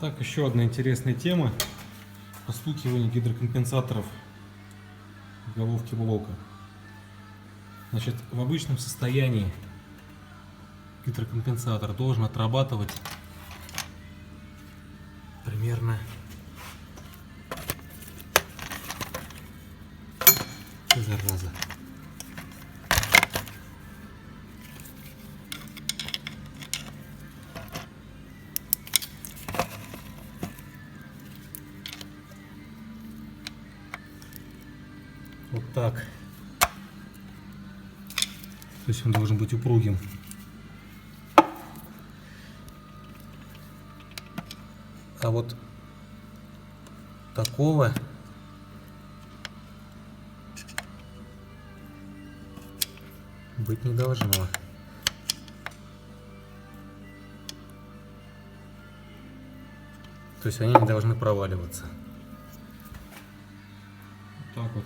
Так, еще одна интересная тема. Постукивание гидрокомпенсаторов в головке блока. Значит, в обычном состоянии гидрокомпенсатор должен отрабатывать примерно зараза. Вот так. То есть он должен быть упругим. А вот такого быть не должно. То есть они не должны проваливаться. Вот так вот.